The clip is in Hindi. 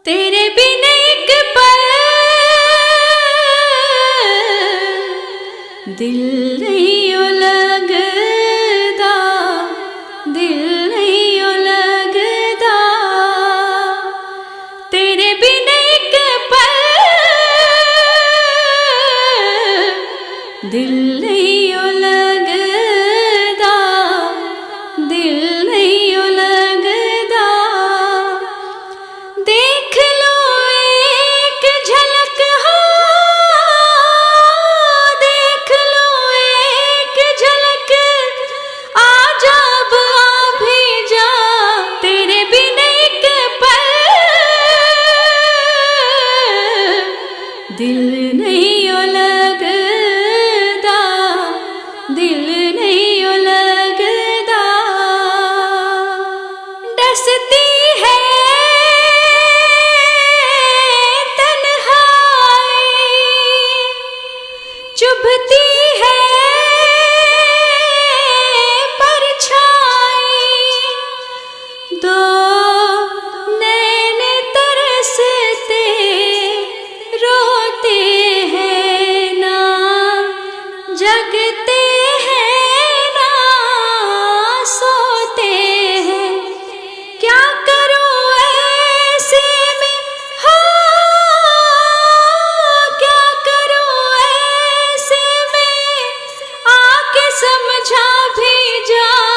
तेरे बिन एक पल दिल नहीं ओ लगदा, दिल नहीं ओ लगदा। तेरे बिन एक पल दिल नहीं ओ लगदा, दिल नहीं ओ लगदा। देख लो एक झलक हो, देख लो एक झलक, आजा अब आ भी जा। तेरे बिन एक पल दिल नहीं ओ लगदा, दिल नहीं ओ लगदा। डसती है चुभती है परछाई, दो नैन तरसते रोते हैं ना, जगते हैं ना सोते हैं। क्या करूं ऐसे में, क्या करूं ऐसे में, आके समझा भी जा।